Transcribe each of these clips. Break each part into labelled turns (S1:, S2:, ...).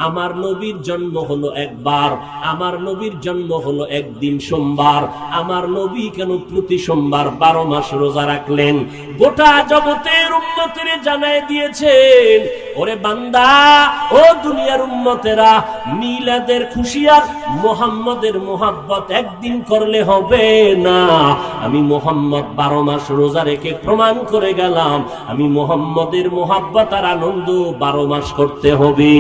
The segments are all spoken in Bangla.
S1: আমার নবীর জন্ম হলো একবার, আমার নবীর জন্ম হলো একদিন সোমবার। আমার নবী কেন প্রতি সোমবার 12 মাস রোজা রাখলেন? গোটা জগতের উম্মতের জানায় দিয়েছেন, ওরে বান্দা, ও দুনিয়ার উম্মতেরা, মিলাদের খুশিয়ার মুহাম্মদের মোহাব্বত একদিন করলে হবে না। আমি মুহাম্মদ 12 মাস রোজা রেখে প্রমাণ করে গেলাম, আমি মুহাম্মদের মোহাব্বত আর আনন্দ 12 মাস করতে হবে।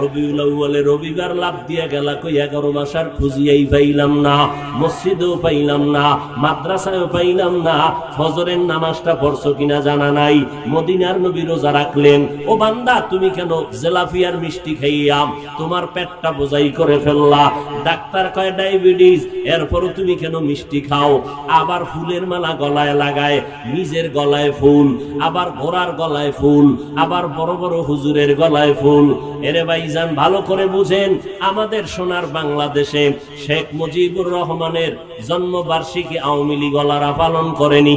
S1: রবিউল আউয়ালে রবিবার লাভ দিয়া গেলা, কই 11 মাস আর খুঁজিয়াই পাইলাম না, মসজিদেও পাইলাম না, মাদ্রাসায়ও পাইলাম না, ফজরের নামাজটা পড়ছো কিনা জানা নাই। মদিনার নবী রোজা রাখলেন। ও বান্দা, তুমি কেন জেলাফিয়ার মিষ্টি খাইয়া তোমার পেটটা বোঝাই করে ফেললা? ডাক্তার কয় ডায়াবেটিস, এরপরও তুমি কেন মিষ্টি খাও? আবার ফুলের মালা গলায় লাগায়, নিজের গলায় ফুল, আবার ঘোড়ার গলায় ফুল, আবার বড় বড় হুজুরের গলায় ফুল। এরে ভাইজান, ভালো করে বুঝেন, আমাদের সোনার বাংলাদেশে শেখ মুজিবুর রহমানের জন্মবার্ষিকী আওয়ামী লীগ ওয়ালারা পালন করেনি,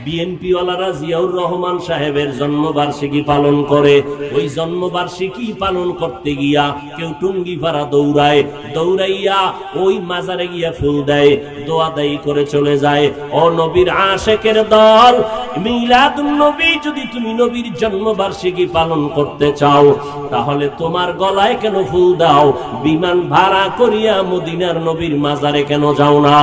S1: বিএনপি ওয়ালারা জিয়াউর রহমান সাহেবের জন্মবার্ষিকী পালন করে। ওই জন্মবার্ষিকী পালন করতে গিয়া কেউ টুঙ্গি পাড়া দৌড়ায়, দৌড়াইয়া ওই মাজারে গিয়া ফুল দেয়, দোয়া দায়ী করে চলে যায়। ও নবীর আশেকের দল, মিলাদুন নবী যদি তুমি নবীর জন্মবার্ষিকী পালন করতে চাও, তাহলে তোমার গলায় কেন ফুল দাও? বিমান ভাড়া করিয়া মদিনার নবীর মাজারে কেন যাও না?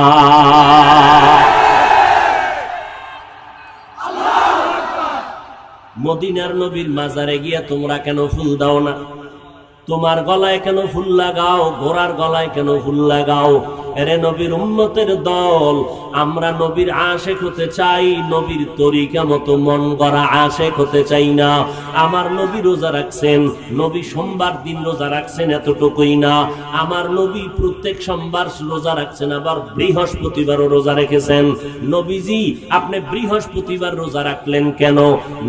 S1: মদিনার নবীর মাজারে গিয়া তোমরা কেন ফুল দাও না? তোমার গলায় কেন ফুল লাগাও? ঘোড়ার গলায় কেন ফুল লাগাও? এরে নবীর উম্মতের দল, আমরা নবীর আশেক হতে চাই, নবীর তরিকা মতো মন গড়া আশেক হতে চাই না। আমার নবী রোজা রাখছেন, নবী সোমবার দিন রোজা রাখছেন, এতটুকুই না, আমার নবী প্রত্যেক সোমবার রোজা রাখছেন, আবার বৃহস্পতিবারও রোজা রেখেছেন। নবীজি, আপনি বৃহস্পতিবার রোজা রাখলেন কেন?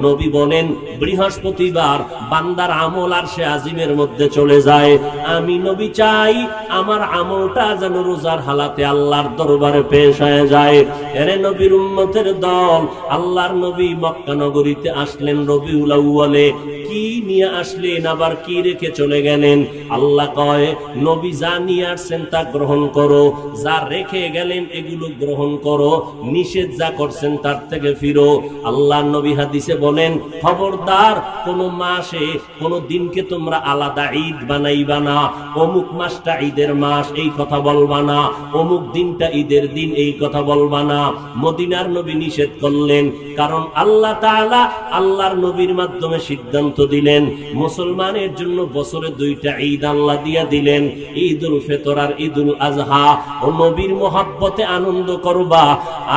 S1: নবী বলেন, বৃহস্পতিবার বান্দার আমল আরশে আজিমের মধ্যে চলে যায়। আমি নবী চাই আমার আমলটা যেন রোজার হালাতে আল্লাহর দরবারে পেশ হয়ে যায়। এরে নবীর উম্মতের দল, আল্লাহর নবী মক্কা নগরীতে আসলেন রবিউল আউয়ালে। কি নিয়ে আসলেন, আবার কি রেখে চলে গেলেন? আল্লাহ কয়, নবী যা নিয়ে আসছেন তা গ্রহণ করো, যা রেখে গেলেন এগুলো গ্রহণ করো, নিষেধ যা করছেন তার থেকে ফিরো। আল্লাহর নবী হাদিসে বলেন, খবরদার কোন মাসে কোন দিনকে তোমরা আলাদা ঈদ বানাইবা না। অমুক মাসটা ঈদের মাস, এই কথা বলবা না। অমুক দিনটা ঈদের দিন, এই কথা বলবা না। মদিনার নবী নিষেধ করলেন, কারণ আল্লাহ তাআলা আল্লাহর নবীর মাধ্যমে সিদ্ধান্ত দিলেন, মুসলমানের জন্য বছরে 2টা ঈদ আল্লাহ দিয়া দিলেন, ঈদুল ফিতর আর ঈদুল আজহা। ও নবীর মোহাব্বতে আনন্দ করবা,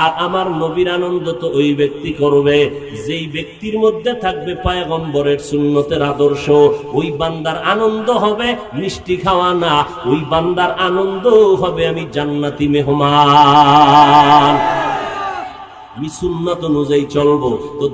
S1: আর আমার নবীর আনন্দ তো ওই ব্যক্তি করবে যেই ব্যক্তির মধ্যে থাকবে পয়গম্বরের সুন্নতের আদর্শ। ওই বান্দার আনন্দ হবে মিষ্টি খাওয়া না, ওই বান্দার আনন্দ হবে আমি জান্নাতি মেহমান, আমি সুন্নাত অনুযায়ী চলবো। তো